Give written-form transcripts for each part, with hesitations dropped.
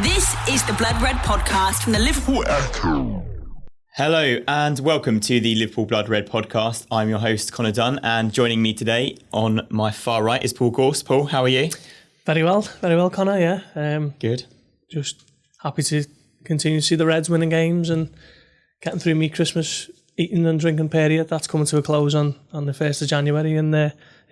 This is the Blood Red podcast from the Liverpool Echo. Hello and welcome to the Liverpool Blood Red podcast. I'm your host, Connor Dunn, and joining me today on my far right is Paul Gorst. Paul, how are you? Very well, Connor, yeah. Good. Just happy to continue to see the Reds winning games and getting through me Christmas eating and drinking period. That's coming to a close on the 1st of January and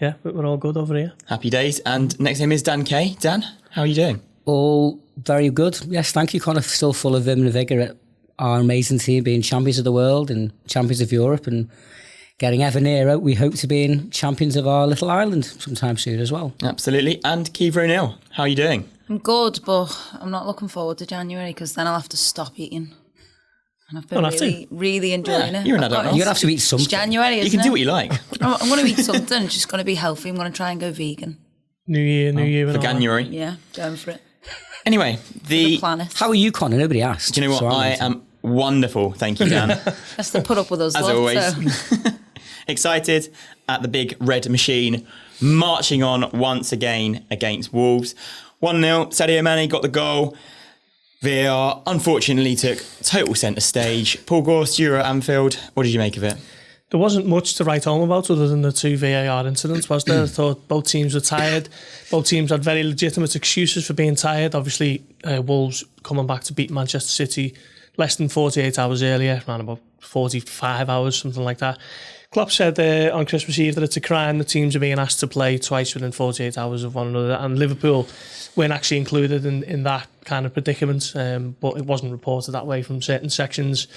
yeah, we're all good over here. Happy days. And next name is Dan Kay. Dan, how are you doing? All very good. Yes, thank you, Connor. Still full of vim and vigour at our amazing team being champions of the world and champions of Europe and getting ever nearer. We hope to being champions of our little island sometime soon as well. Absolutely. And Caoimhe O'Neill, how are you doing? I'm good, but I'm not looking forward to January because then I'll have to stop eating. And I've been really enjoying it. You're an adult. You're going to have to eat something. It's January, isn't it? You can do what you like. I'm going to eat something. It's just going to be healthy. I'm going to try and go vegan. New year. For January. Yeah, going for it. Anyway, the planet. How are you, Connor? Nobody asked. Do you know what? I am wonderful. Thank you, Dan. Has to put up with us, as always. So. Excited at the big red machine, marching on once again against Wolves. 1-0, Sadio Mane got the goal. VAR unfortunately took total centre stage. Paul Gorst, you were at Anfield. What did you make of it? There wasn't much to write home about other than the two VAR incidents, was there? I thought both teams were tired. Both teams had very legitimate excuses for being tired. Obviously, Wolves coming back to beat Manchester City less than 48 hours earlier, around about 45 hours, something like that. Klopp said on Christmas Eve that it's a crime the teams are being asked to play twice within 48 hours of one another, and Liverpool weren't actually included in that kind of predicament, but it wasn't reported that way from certain sections.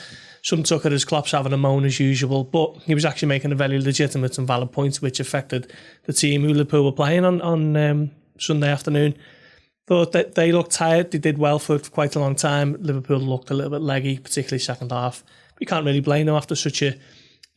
Some took it as Klopp's having a moan as usual, but he was actually making a very legitimate and valid point which affected the team who Liverpool were playing on Sunday afternoon. Thought that they looked tired. They did well for quite a long time. Liverpool looked a little bit leggy, particularly second half. But you can't really blame them after such a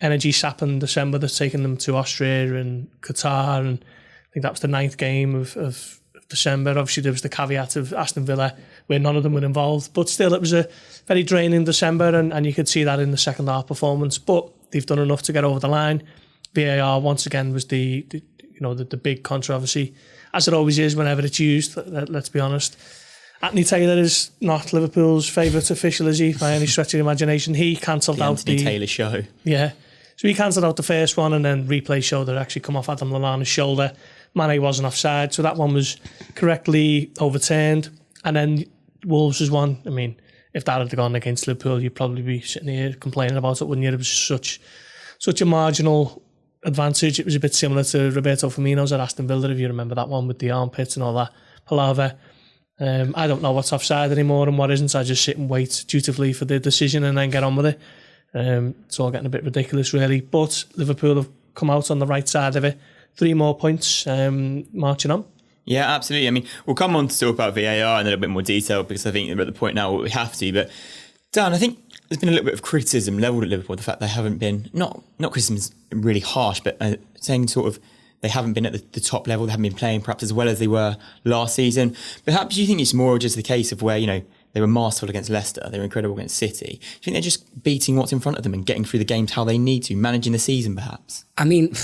energy sapping December that's taken them to Austria and Qatar, and I think that was the 9th game of December. Obviously there was the caveat of Aston Villa where none of them were involved, but still it was a very draining December, and you could see that in the second half performance. But they've done enough to get over the line. VAR once again was the big controversy, as it always is whenever it's used. Let's be honest. Anthony Taylor is not Liverpool's favourite official, is he, by any stretch of the imagination? He cancelled out the Anthony Taylor show. Yeah. So he cancelled out the first one, and then replay showed that it actually come off Adam Lallana's shoulder. Mane wasn't offside, so that one was correctly overturned. And then Wolves' one, I mean, if that had gone against Liverpool, you'd probably be sitting here complaining about it, wouldn't you? It was such a marginal advantage. It was a bit similar to Roberto Firmino's at Aston Villa, if you remember that one with the armpits and all that palaver. I don't know what's offside anymore and what isn't. I just sit and wait dutifully for the decision and then get on with it. It's all getting a bit ridiculous, really. But Liverpool have come out on the right side of it. 3 more points, marching on. Yeah, absolutely. I mean, we'll come on to talk about VAR in a little bit more detail because I think we're at the point now where we have to. But Dan, I think there's been a little bit of criticism levelled at Liverpool, the fact they haven't been, not criticism is really harsh, but saying sort of they haven't been at the top level, they haven't been playing perhaps as well as they were last season. Perhaps you think it's more just the case of where, they were masterful against Leicester, they were incredible against City. Do you think they're just beating what's in front of them and getting through the games how they need to, managing the season perhaps? I mean,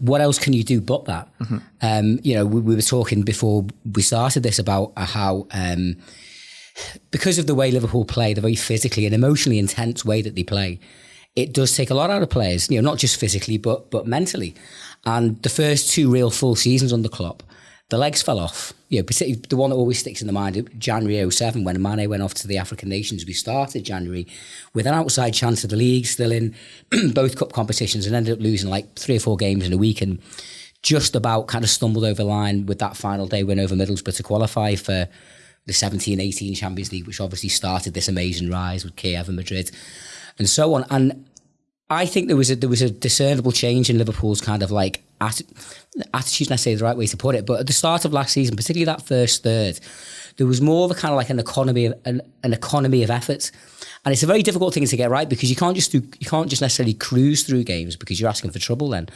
what else can you do but that? Mm-hmm. We were talking before we started this about how, because of the way Liverpool play, the very physically and emotionally intense way that they play, it does take a lot out of players, not just physically, but mentally. And the first 2 real full seasons under Klopp, the legs fell off. Particularly the one that always sticks in the mind, January 2007, when Mane went off to the African nations. We started January with an outside chance of the league, still in both cup competitions, and ended up losing like 3 or 4 games in a week, and just about kind of stumbled over the line with that final day win over Middlesbrough to qualify for the 17-18 Champions League, which obviously started this amazing rise with Caoimhe Madrid and so on. And I think there was a discernible change in Liverpool's kind of like attitude, I say the right way to put it, but at the start of last season, particularly that first third, there was more of a kind of like an economy of effort. And it's a very difficult thing to get right because you can't just necessarily cruise through games because you're asking for trouble then.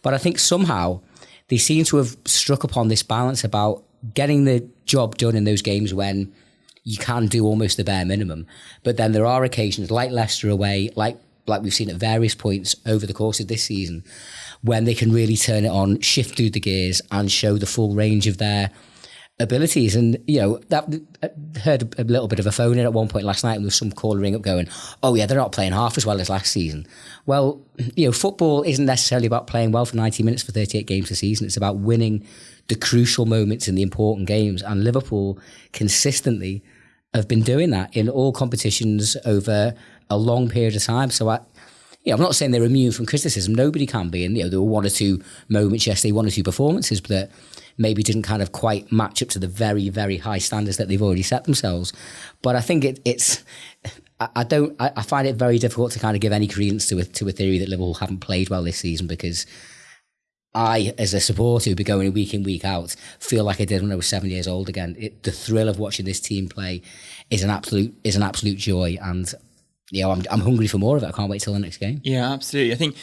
But I think somehow they seem to have struck upon this balance about getting the job done in those games when you can do almost the bare minimum. But then there are occasions like Leicester away, like we've seen at various points over the course of this season, when they can really turn it on, shift through the gears and show the full range of their abilities. And, that I heard a little bit of a phone in at one point last night, and there was some caller ring up going, oh yeah, they're not playing half as well as last season. Well, football isn't necessarily about playing well for 90 minutes for 38 games a season. It's about winning the crucial moments in the important games. And Liverpool consistently have been doing that in all competitions over a long period of time. So I'm not saying they're immune from criticism. Nobody can be. And, there were one or two moments yesterday, one or two performances that maybe didn't kind of quite match up to the very, very high standards that they've already set themselves. But I think I find it very difficult to kind of give any credence to a theory that Liverpool haven't played well this season, because I, as a supporter who'd be going week in, week out, feel like I did when I was 7 years old again. The thrill of watching this team play is an absolute joy, and I'm hungry for more of it. I can't wait till the next game. Yeah, absolutely. I think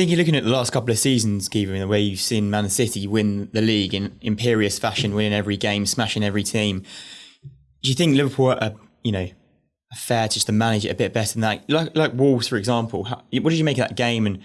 you're looking at the last couple of seasons, Caoimhe, the way you've seen Man City win the league in imperious fashion, winning every game, smashing every team. Do you think Liverpool are, fair just to manage it a bit better than that? Like Wolves, for example. What did you make of that game, and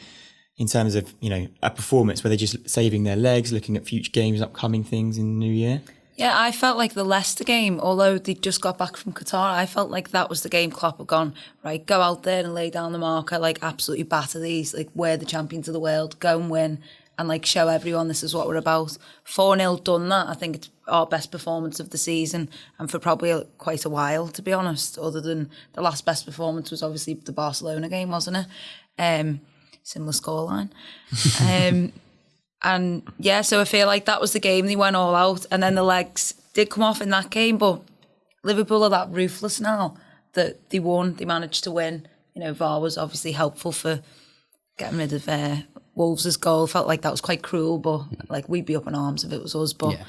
in terms of, a performance where they're just saving their legs, looking at future games, upcoming things in the new year? Yeah, I felt like the Leicester game, although they just got back from Qatar, I felt like that was the game Klopp had gone, right, go out there and lay down the marker, absolutely batter these, we're the champions of the world, go and win, and show everyone this is what we're about. 4-0 done that. I think it's our best performance of the season, and for probably quite a while, to be honest, other than the last best performance was obviously the Barcelona game, wasn't it? Similar scoreline. And yeah, so I feel like that was the game. They went all out, and then the legs did come off in that game. But Liverpool are that ruthless now that they won. They managed to win. VAR was obviously helpful for getting rid of Wolves' goal. Felt like that was quite cruel, but we'd be up in arms if it was us. But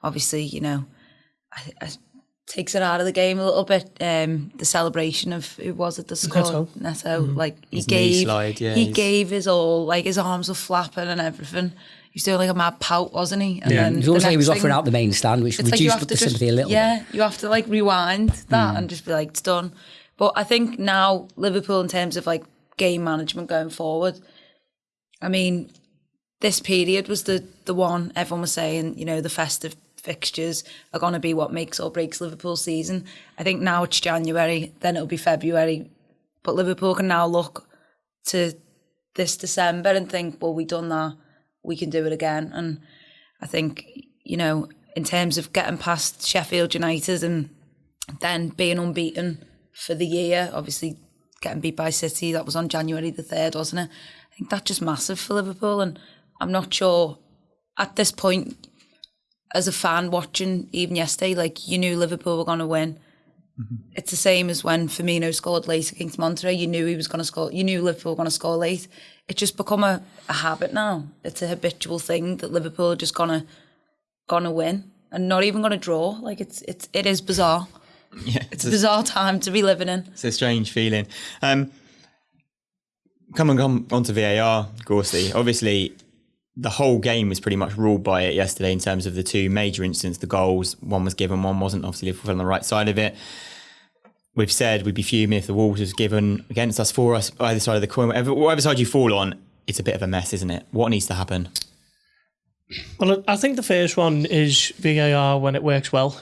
obviously, I takes it out of the game a little bit. The celebration of, who was it, the score? Neto. Mm-hmm. He gave his all. His arms were flapping and everything. He was doing a mad pout, wasn't he? And then it was also he was offering out the main stand, which reduced the sympathy a little bit. Yeah, you have to rewind that and just be it's done. But I think now Liverpool, in terms of game management going forward, I mean, this period was the one everyone was saying, the festive fixtures are going to be what makes or breaks Liverpool's season. I think now it's January, then it'll be February, but Liverpool can now look to this December and think, well, we've done that, we can do it again. And I think, in terms of getting past Sheffield United and then being unbeaten for the year, obviously getting beat by City, that was on January the 3rd, wasn't it? I think that's just massive for Liverpool, and I'm not sure at this point, as a fan watching even yesterday, you knew Liverpool were going to win. Mm-hmm. It's the same as when Firmino scored late against Monterrey. You knew he was going to score. You knew Liverpool were going to score late. It's just become a habit now. It's a habitual thing that Liverpool are just gonna win and not even going to draw. It is bizarre. Yeah, it's a bizarre time to be living in. It's a strange feeling. Come on to VAR, Gorsty. Obviously, the whole game was pretty much ruled by it yesterday in terms of the two major incidents, the goals. One was given, one wasn't. Obviously, Liverpool on the right side of it. We've said we'd be fuming if the Wolves was given against us, for us, either side of the coin. Whatever side you fall on, it's a bit of a mess, isn't it? What needs to happen? Well, I think the first one is VAR when it works well.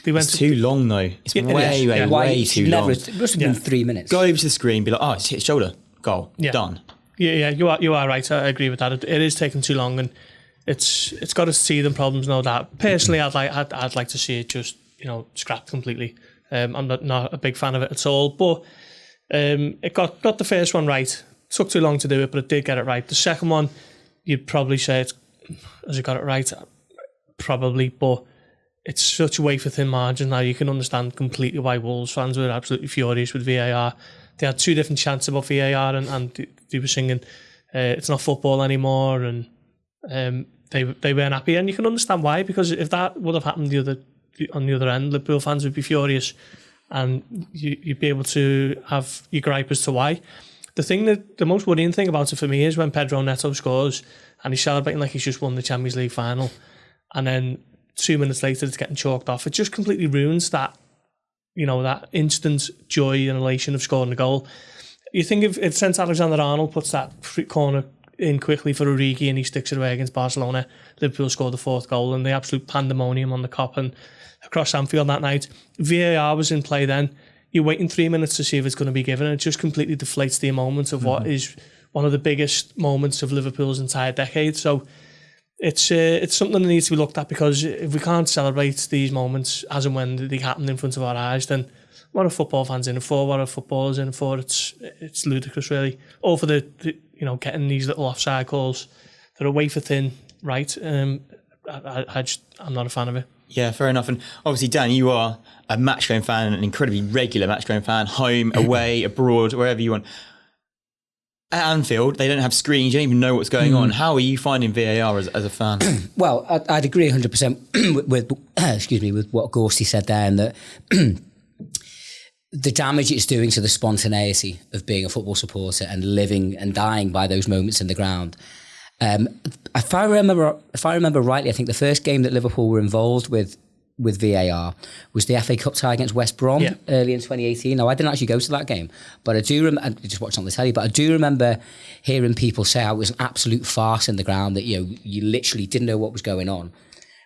It's too long, though. It's way too long. It must have been 3 minutes. Go over to the screen, be like, oh, it's hit his shoulder. Goal. Yeah. Done. Yeah, you are right. I agree with that. It is taking too long, and it's got to see them problems. Know that. Personally, I'd like to see it just scrapped completely. I'm not a big fan of it at all. But it got the first one right. Took too long to do it, but it did get it right. The second one, you'd probably say has it got it right? Probably, but it's such a wafer thin margin now. You can understand completely why Wolves fans were absolutely furious with VAR. They had two different chants about VAR, and they were singing, "It's not football anymore," and they weren't happy. And you can understand why, because if that would have happened on the other end, Liverpool fans would be furious, and you'd be able to have your gripe as to why. The most worrying thing about it for me is when Pedro Neto scores and he's celebrating like he's just won the Champions League final, and then 2 minutes later it's getting chalked off. It just completely ruins that, that instant joy and elation of scoring a goal. You think if Trent Alexander-Arnold puts that free corner in quickly for Origi and he sticks it away against Barcelona. Liverpool scored the 4th goal and the absolute pandemonium on the Kop and across Anfield that night. VAR was in play then. You're waiting 3 minutes to see if it's going to be given, and it just completely deflates the moment of what is one of the biggest moments of Liverpool's entire decade. So it's something that needs to be looked at, because if we can't celebrate these moments as and when they happen in front of our eyes, then what are football fans in it for? What are footballers in it for? It's ludicrous, really. Or for the getting these little offside calls that are wafer thin, right? I'm not a fan of it. Yeah, fair enough. And obviously, Dan, you are a match-going fan, an incredibly regular match-going fan, home, away, abroad, wherever you want. At Anfield, they don't have screens. You don't even know what's going on. How are you finding VAR as a fan? Well, I'd agree 100% with with what Gorsty said there, and that the damage it's doing to the spontaneity of being a football supporter and living and dying by those moments in the ground. If I remember rightly, I think the first game that Liverpool were involved with VAR was the FA Cup tie against West Brom early in 2018. Now, I didn't actually go to that game, but I do remember, I just watched on the telly, but I do remember hearing people say how it was an absolute farce in the ground, that you literally didn't know what was going on.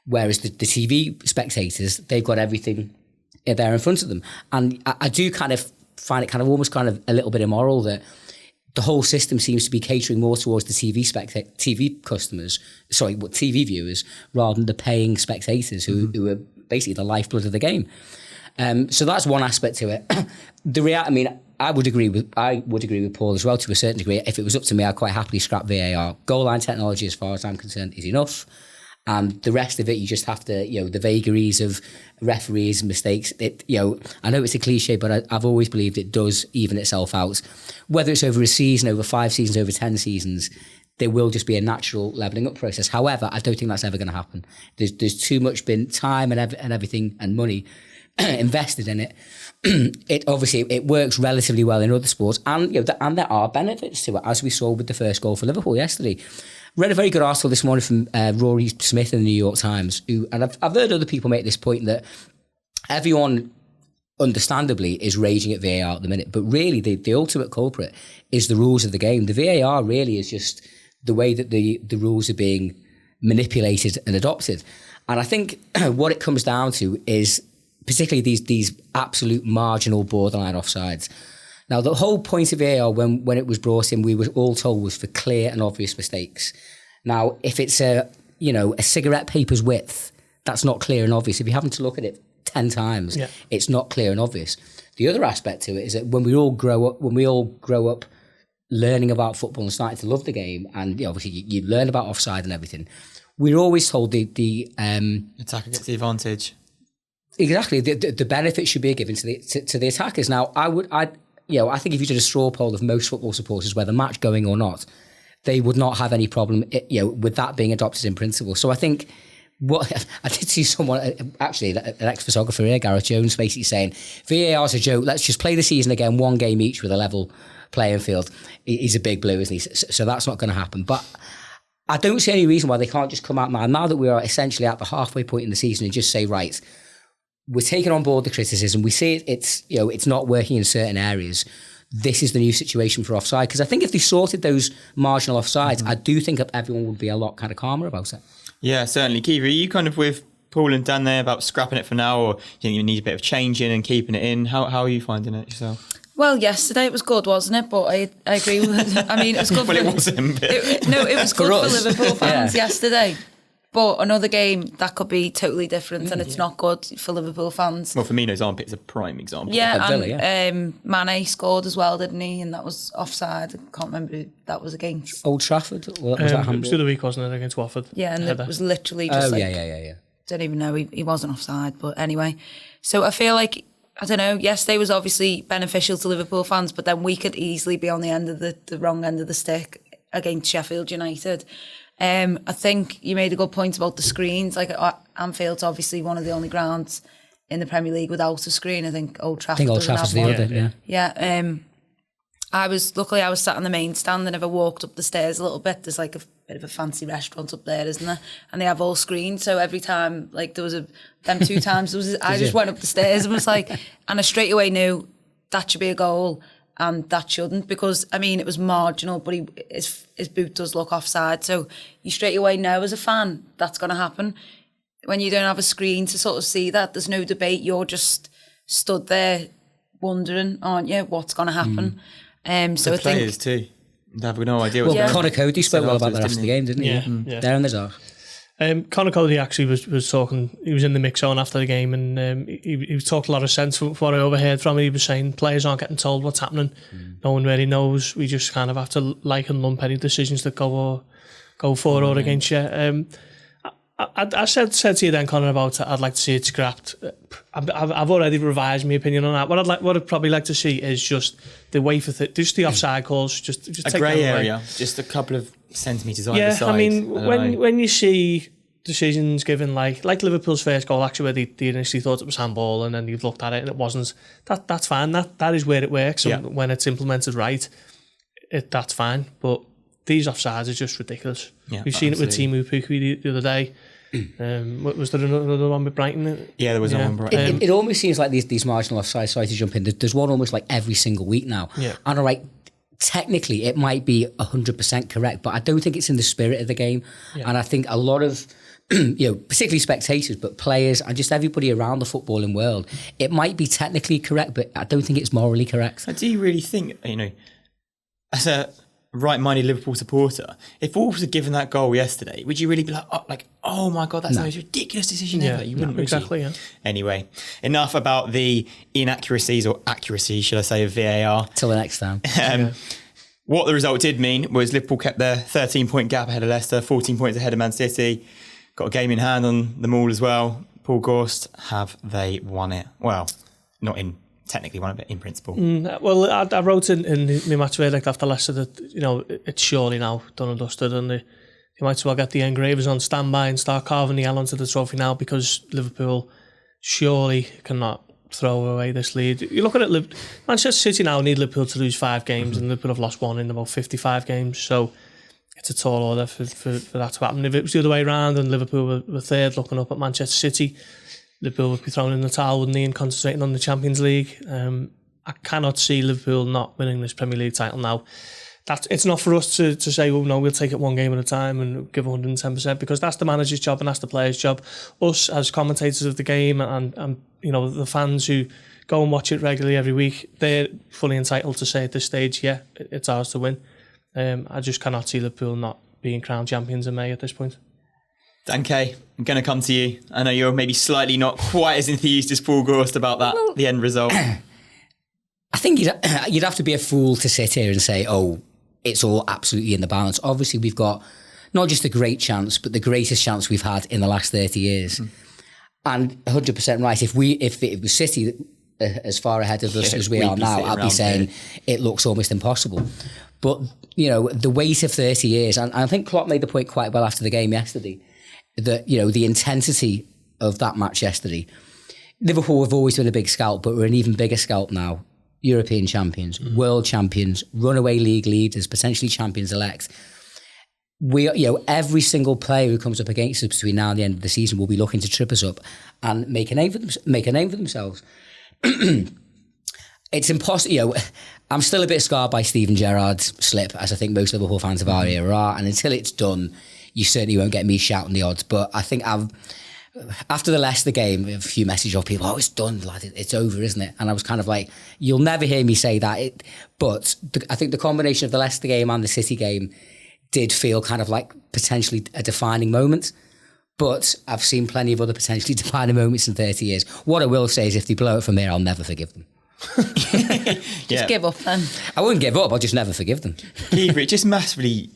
Whereas the TV spectators, they've got everything there in front of them. And I do kind of find it almost a little bit immoral that the whole system seems to be catering more towards the TV viewers, rather than the paying spectators who are basically the lifeblood of the game. So that's one aspect to it. I would agree with Paul as well to a certain degree. If it was up to me, I'd quite happily scrap VAR. Goal line technology, as far as I'm concerned, is enough. And the rest of it, you just have to, the vagaries of referees and mistakes. I know it's a cliche, but I've always believed it does even itself out. Whether it's over a season, over 5 seasons, over 10 seasons, there will just be a natural levelling up process. However, I don't think that's ever going to happen. There's too much been time and everything and money invested in it. It works relatively well in other sports, and there are benefits to it, as we saw with the first goal for Liverpool yesterday. Read a very good article this morning from Rory Smith in the New York Times, and I've heard other people make this point that everyone, understandably, is raging at VAR at the minute, but really the ultimate culprit is the rules of the game. The VAR really is just the way that the rules are being manipulated and adopted. And I think what it comes down to is particularly these absolute marginal borderline offsides. Now, the whole point of VAR when it was brought in, we were all told, was for clear and obvious mistakes. Now, if it's a cigarette paper's width, that's not clear and obvious. If you're having to look at it 10 times, it's not clear and obvious. The other aspect to it is that when we all grow up learning about football and starting to love the game, and obviously you learn about offside and everything, we're always told the attacker gets the advantage. Exactly, the benefit should be given to the attackers. Now, I think if you did a straw poll of most football supporters, whether match going or not, they would not have any problem, with that being adopted in principle. So I think I did see someone, actually, an ex-photographer here, Gareth Jones, basically saying, VAR's a joke, let's just play the season again, 1 game each with a level playing field. He's a big blue, isn't he? So that's not going to happen. But I don't see any reason why they can't just come out now that we are essentially at the halfway point in the season, and just say, right, we're taking on board the criticism. We see it's not working in certain areas. This is the new situation for offside. Because I think if they sorted those marginal offsides, I do think everyone would be a lot kind of calmer about it. Yeah, certainly. Caoimhe, are you kind of with Paul and Dan there about scrapping it for now, or do you think you need a bit of changing and keeping it in? How are you finding it yourself? Well, yesterday it was good, wasn't it? But I agree with it. I mean, it was good. Well, it wasn't. It was good for Liverpool fans yesterday. But another game, that could be totally different, and it's not good for Liverpool fans. Well, Firmino's armpit's a prime example. Yeah, and Mane scored as well, didn't he? And that was offside. I can't remember who that was against. Old Trafford? Was that it was the other week, wasn't it, against Watford? Yeah, and it was literally just yeah. Don't even know he wasn't offside, but anyway. So I feel like, I don't know, yesterday was obviously beneficial to Liverpool fans, but then we could easily be on the end of the wrong end of the stick against Sheffield United. I think you made a good point about the screens. Like, Anfield's obviously one of the only grounds in the Premier League without a screen. I think Old Trafford's the other, yeah. I was sat on the main stand, and if I walked up the stairs a little bit, there's like a bit of a fancy restaurant up there, isn't there? And they have all screens. So every time, like, there was them 2 times, I just went up the stairs and was like, and I straight away knew that should be a goal. and that shouldn't, because I mean it was marginal, but his boot does look offside, so you straight away know as a fan that's going to happen. When you don't have a screen to sort of see that, there's no debate. You're just stood there wondering, aren't you, what's going to happen? So the I players think too. They have no idea. Well, Conor Cody spoke well about that after the game, didn't he? Yeah. They're in the dark. Conor Cody actually was talking. He was in the mix zone after the game, and he talked a lot of sense from what I overheard from him. He was saying players aren't getting told what's happening. No one really knows. We just kind of have to like and lump any decisions that go for or against you. I said to you then, Conor, about I'd like to see it scrapped. I've already revised my opinion on that. What I'd probably like to see is just the way for just the offside calls. Just a take grey them away. area, just a couple of centimetres either side. Yeah, I mean, when you see decisions given like Liverpool's first goal, actually, where they initially thought it was handball, and then you've looked at it and it wasn't. That's fine. That is where it works. And when it's implemented right, that's fine. But these offsides are just ridiculous. Yeah, We've seen it with Timu Puki the other day. Was there another one with Brighton? Yeah, there was one with Brighton. It almost seems like these marginal offsides, sorry to jump in, there's one almost like every single week now. Yeah. And all right, technically it might be 100% correct, but I don't think it's in the spirit of the game. Yeah. And I think a lot of, particularly spectators, but players and just everybody around the footballing world, it might be technically correct, but I don't think it's morally correct. Do you really think, as a right-minded Liverpool supporter, if Wolves had given that goal yesterday, would you really be like, oh my God, that's the most ridiculous decision ever? You wouldn't, exactly, would you? Anyway, enough about the inaccuracies or accuracy, should I say, of VAR. Till the next time. What the result did mean was Liverpool kept their 13-point gap ahead of Leicester, 14 points ahead of Man City, got a game in hand on them all as well. Paul Gorst, have they won it? Well, not in technically won it, but in principle. Well, I wrote in my match verdict after Leicester that, it's surely now done and dusted, and they might as well get the engravers on standby and start carving the L onto the trophy now, because Liverpool surely cannot throw away this lead. You're looking at Manchester City now need Liverpool to lose 5 games, and Liverpool have lost 1 in about 55 games, so it's a tall order for that to happen. If it was the other way around and Liverpool were third looking up at Manchester City, Liverpool would be thrown in the towel, wouldn't they, and concentrating on the Champions League. I cannot see Liverpool not winning this Premier League title now. It's not for us to say, oh no, we'll take it one game at a time and give 110%, because that's the manager's job and that's the player's job. Us as commentators of the game and the fans who go and watch it regularly every week, they're fully entitled to say at this stage, yeah, it's ours to win. I just cannot see Liverpool not being crowned champions in May at this point. Dan Kay, I'm going to come to you. I know you're maybe slightly not quite as enthused as Paul Gorst about that, the end result. I think you'd have to be a fool to sit here and say, oh, it's all absolutely in the balance. Obviously, we've got not just a great chance, but the greatest chance we've had in the last 30 years. And 100% right, if it was City as far ahead of us as we are now, I'd be saying it looks almost impossible. But, the weight of 30 years, and I think Klopp made the point quite well after the game yesterday, that, the intensity of that match yesterday. Liverpool have always been a big scalp, but we're an even bigger scalp now. European champions, world champions, runaway league leaders, potentially champions-elect. We, every single player who comes up against us between now and the end of the season will be looking to trip us up and make a name for themselves. It's impossible. I'm still a bit scarred by Steven Gerrard's slip, as I think most Liverpool fans of our era are. And until it's done, you certainly won't get me shouting the odds. But I think after the Leicester game, a few messages of people, oh, it's done, lad, it's over, isn't it? And I was kind of like, you'll never hear me say that. But I think the combination of the Leicester game and the City game did feel kind of like potentially a defining moment. But I've seen plenty of other potentially defining moments in 30 years. What I will say is if they blow it from here, I'll never forgive them. Just give up then. I wouldn't give up, I'll just never forgive them. Keeper, it just massively,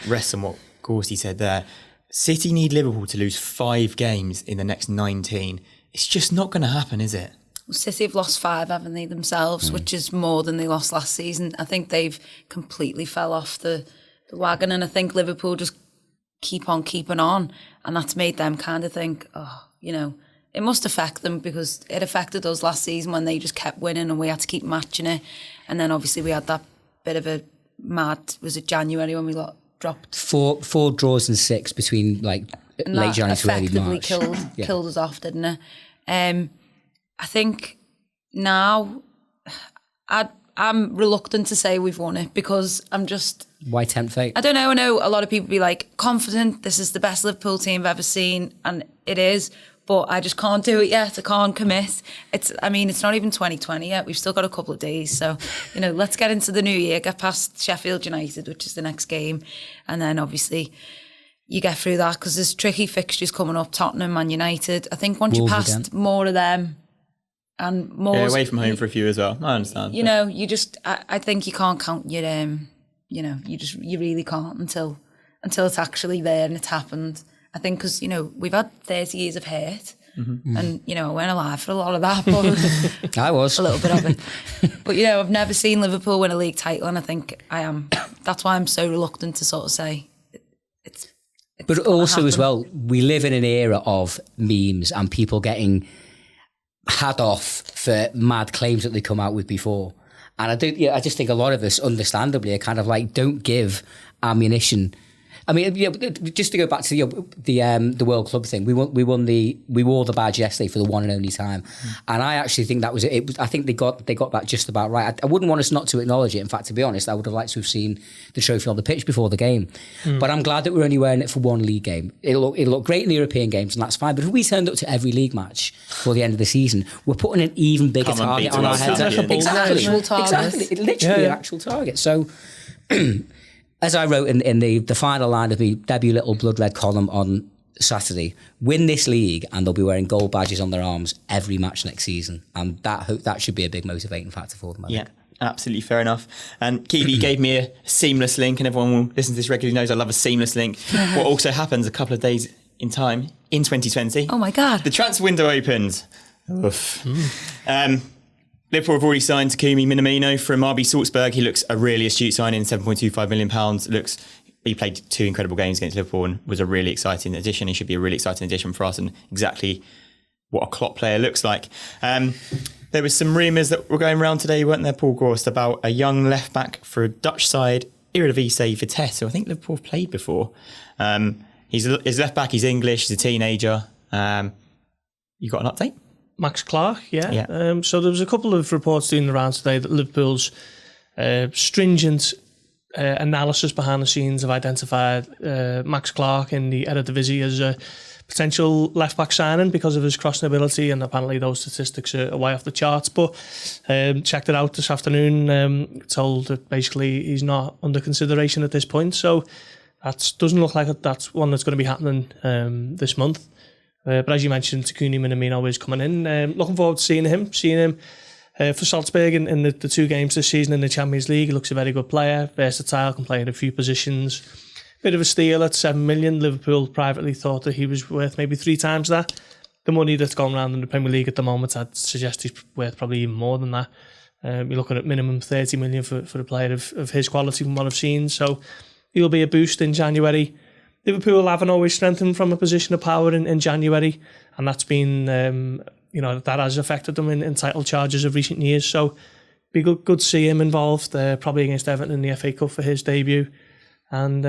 rests on what Gorsty said there. City need Liverpool to lose 5 games in the next 19. It's just not going to happen, is it? Well, City have lost 5, haven't they, themselves, which is more than they lost last season. I think they've completely fell off the wagon, and I think Liverpool just keep on keeping on, and that's made them kind of think, it must affect them, because it affected us last season when they just kept winning and we had to keep matching it. And then obviously we had that bit of a was it January when we dropped? Four draws and 6 between late January to early March. Effectively killed us off, didn't it? I think now I'd I'm reluctant to say we've won it because I'm just... Why tempt fate? I don't know. I know a lot of people be like, confident, this is the best Liverpool team I've ever seen, and it is, but I just can't do it yet. I can't commit. It's not even 2020 yet. We've still got a couple of days. So, let's get into the new year, get past Sheffield United, which is the next game, and then obviously you get through that because there's tricky fixtures coming up, Tottenham, Man United. I think once Wolves you past again. more of them, and more... Yeah, away from home for a few as well. I understand. You just... I think you can't count your... you really can't until it's actually there and it's happened. I think because, we've had 30 years of hate and, I weren't alive for a lot of that, but I was. a little bit of it. But, I've never seen Liverpool win a league title, and I think I am. That's why I'm so reluctant to sort of say it's But also happen. as well, we live in an era of memes and people getting had off for mad claims that they come out with before. And I just think a lot of us, understandably, are kind of like, don't give ammunition. I mean, just to go back to the World Club thing, we wore the badge yesterday for the one and only time, and I actually think that was it. I think they got that just about right. I wouldn't want us not to acknowledge it. In fact, to be honest, I would have liked to have seen the trophy on the pitch before the game. But I'm glad that we're only wearing it for one league game. It'll look great in the European games, and that's fine. But if we turned up to every league match for the end of the season, we're putting an even bigger Come and target beat on our us, heads. champions. Exactly, Actual target. exactly. It's literally an actual target. So. As I wrote in the final line of the debut little blood red column on Saturday, win this league and they'll be wearing gold badges on their arms every match next season, and that should be a big motivating factor for them. I think. Absolutely fair enough. And Caoimhe gave me a seamless link, and everyone will listen to this regularly knows I love a seamless link. What also happens a couple of days in time in 2020? Oh my God! The transfer window opens. Oof. Liverpool have already signed Takumi Minamino from RB Salzburg. He looks a really astute signing, £7.25 million. He played 2 incredible games against Liverpool and was a really exciting addition. He should be a really exciting addition for us and exactly what a Klopp player looks like. There was some rumours that were going around today, weren't there, Paul Gorst, about a young left-back for a Dutch side, Eredivisie Vitesse, who I think Liverpool have played before. He's left-back, he's English, he's a teenager. You got an update? Max Clark, Yeah. So there was a couple of reports doing the rounds today that Liverpool's stringent analysis behind the scenes have identified Max Clark in the Eredivisie as a potential left-back signing because of his crossing ability, and apparently those statistics are way off the charts. But checked it out this afternoon, told that basically he's not under consideration at this point. So that doesn't look like that's one that's going to be happening this month. But as you mentioned, Takumi Minamino is coming in. Looking forward to seeing him for Salzburg in the 2 games this season in the Champions League. He looks a very good player, versatile, can play in a few positions. Bit of a steal at 7 million. Liverpool privately thought that he was worth maybe 3 times that. The money that's going around in the Premier League at the moment, I'd suggest he's worth probably even more than that. You're looking at minimum 30 million for a player of his quality from what I've seen. So he'll be a boost in January. Liverpool haven't always strengthened from a position of power in January, and that's been, that has affected them in title charges of recent years. So be good to see him involved, probably against Everton in the FA Cup for his debut. And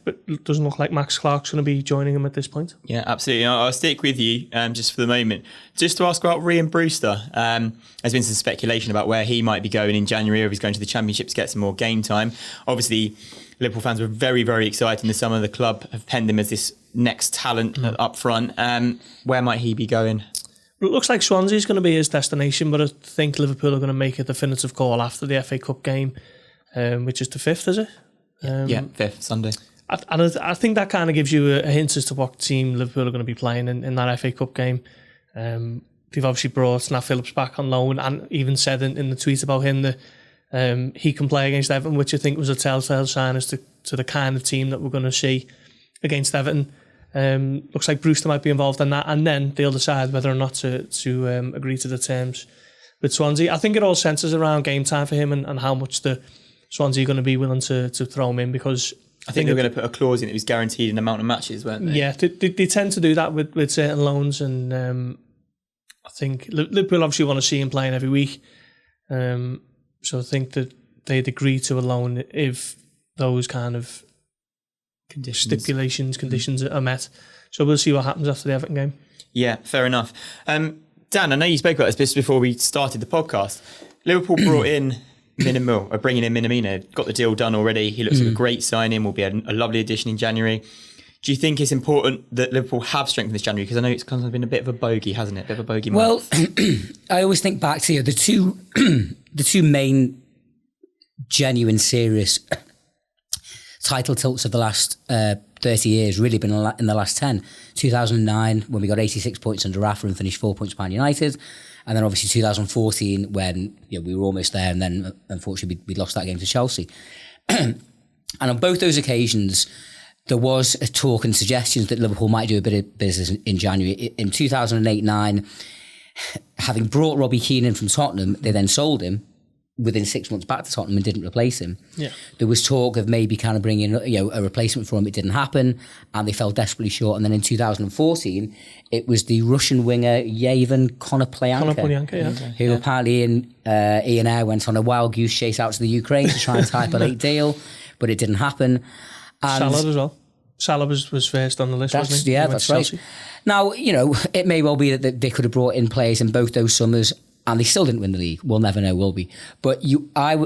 but it doesn't look like Max Clark's going to be joining him at this point. Yeah, absolutely. I'll stick with you just for the moment. Just to ask about Rhian Brewster. There's been some speculation about where he might be going in January, or if he's going to the Championship to get some more game time. Obviously, Liverpool fans were very, very excited in the summer. The club have penned him as this next talent up front. Where might he be going? Well, it looks like Swansea's going to be his destination, but I think Liverpool are going to make a definitive call after the FA Cup game, which is the 5th, is it? 5th, Sunday. I think that kind of gives you a hint as to what team Liverpool are going to be playing in that FA Cup game. They've obviously brought Nat Phillips back on loan, and even said in the tweet about him that he can play against Everton, which I think was a telltale sign as to the kind of team that we're going to see against Everton. Looks like Brewster might be involved in that, and then they'll decide whether or not to agree to the terms with Swansea. I think it all centres around game time for him and how much the Swansea are going to be willing to throw him in, because I think they were going to put a clause in that was guaranteed an amount of matches, weren't they? Yeah, they tend to do that with certain loans, and I think Liverpool obviously want to see him playing every week. So I think that they'd agree to a loan if those kind of conditions are met. So we'll see what happens after the Everton game. Yeah, fair enough. Dan, I know you spoke about this before we started the podcast. Liverpool brought in bringing in Minamino, got the deal done already. He looks like a great signing, will be a lovely addition in January. Do you think it's important that Liverpool have strengthened this January? Because I know it's kind of been a bit of a bogey, hasn't it? A bit of a bogey month. Well, I always think back to the two main genuine, serious title tilts of the last 30 years, really been in the last 10. 2009, when we got 86 points under Rafa and finished 4 points behind United. And then obviously 2014, when we were almost there, and then unfortunately we lost that game to Chelsea. And on both those occasions, there was a talk and suggestions that Liverpool might do a bit of business in January. In 2008-9, having brought Robbie Keane in from Tottenham, they then sold him within 6 months back to Tottenham and didn't replace him. Yeah. There was talk of maybe kind of bringing a replacement for him. It didn't happen, and they fell desperately short. And then in 2014, it was the Russian winger Yevhen Konoplyanka, who apparently Ian Ayre went on a wild goose chase out to the Ukraine to try and type a late deal, but it didn't happen. And Salah as well. Salah was first on the list, wasn't he? Yeah, that's right. Now, it may well be that they could have brought in players in both those summers and they still didn't win the league. We'll never know, will we? But I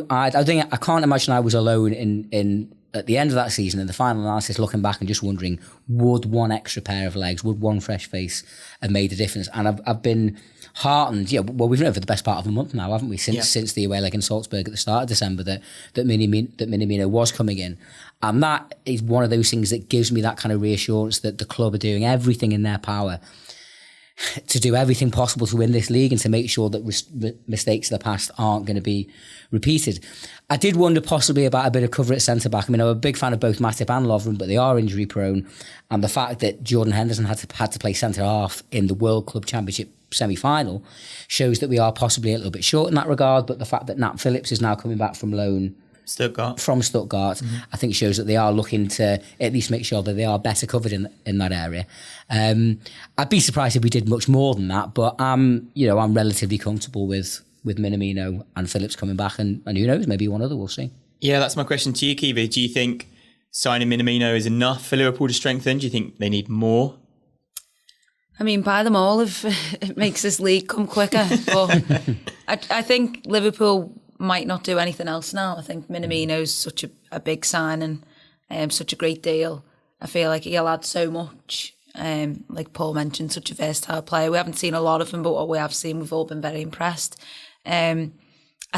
can't imagine I was alone in at the end of that season, in the final analysis, looking back and just wondering, would one extra pair of legs, would one fresh face have made a difference? And I've been heartened. Yeah, well, we've known for the best part of a month now, haven't we? Since the away leg in Salzburg at the start of December that Minamino was coming in. And that is one of those things that gives me that kind of reassurance that the club are doing everything in their power to do everything possible to win this league and to make sure that mistakes of the past aren't going to be repeated. I did wonder possibly about a bit of cover at centre-back. I mean, I'm a big fan of both Matip and Lovren, but they are injury-prone. And the fact that Jordan Henderson had to play centre-half in the World Club Championship semi-final shows that we are possibly a little bit short in that regard. But the fact that Nat Phillips is now coming back from loan from Stuttgart, I think shows that they are looking to at least make sure that they are better covered in that area. I'd be surprised if we did much more than that, but I'm relatively comfortable with Minamino and Phillips coming back, and who knows, maybe one other, we'll see. Yeah, that's my question to you, Caoimhe. Do you think signing Minamino is enough for Liverpool to strengthen? Do you think they need more? I mean, buy them all if it makes this league come quicker. But I think Liverpool might not do anything else now. I think Minamino's such a big sign and such a great deal. I feel like he'll add so much. Like Paul mentioned, such a versatile player. We haven't seen a lot of him, but what we have seen, we've all been very impressed. I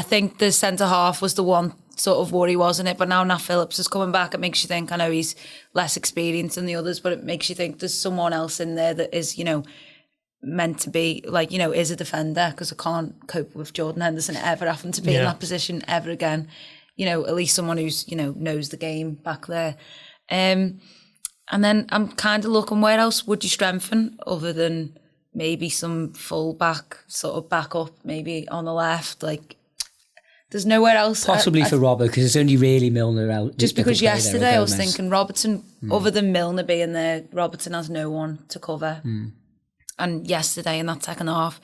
think the centre-half was the one sort of worry, wasn't it? But now Nat Phillips is coming back. It makes you think, I know he's less experienced than the others, but it makes you think there's someone else in there that is, meant to be is a defender, because I can't cope with Jordan Henderson ever having to be in that position ever again. At least someone who's knows the game back there. And then I'm kind of looking, where else would you strengthen other than maybe some full back sort of back up, maybe on the left? Like, there's nowhere else. Possibly for Robert, because it's only really Milner out. Just because yesterday I was thinking Robertson, other than Milner being there, Robertson has no one to cover. And yesterday in that second half,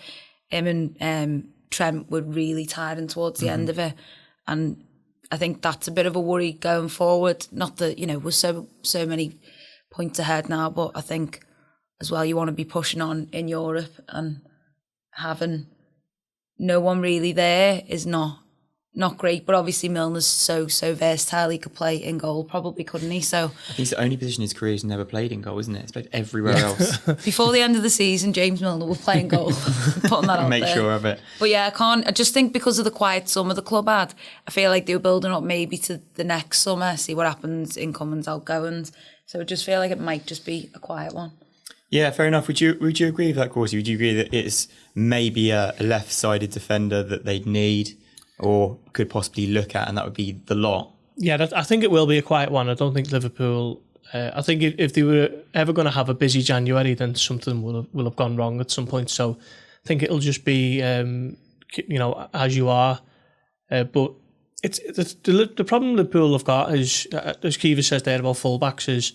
him and Trent were really tired and towards the end of it. And I think that's a bit of a worry going forward. Not that, we're so many points ahead now, but I think as well you want to be pushing on in Europe, and having no one really there is not great. But obviously Milner's so versatile, he could play in goal probably, couldn't he? So I think it's the only position in his career he's never played in goal, isn't it? It's played everywhere else. Before the end of the season, James Milner will play in goal. Putting that out Make there. sure of it. But yeah, I just think because of the quiet summer the club had, I feel like they were building up maybe to the next summer, see what happens, incomings, outgoings. So I just feel like it might just be a quiet one. Yeah, fair enough. Would you agree with that, Corsi? Would you agree that it's maybe a left-sided defender that they'd need or could possibly look at, and that would be the lot? Yeah, I think it will be a quiet one. I don't think Liverpool... I think if they were ever going to have a busy January, then something will have gone wrong at some point. So I think it'll just be, as you are. But it's the problem Liverpool have got is, as Caoimhe says there about fullbacks, is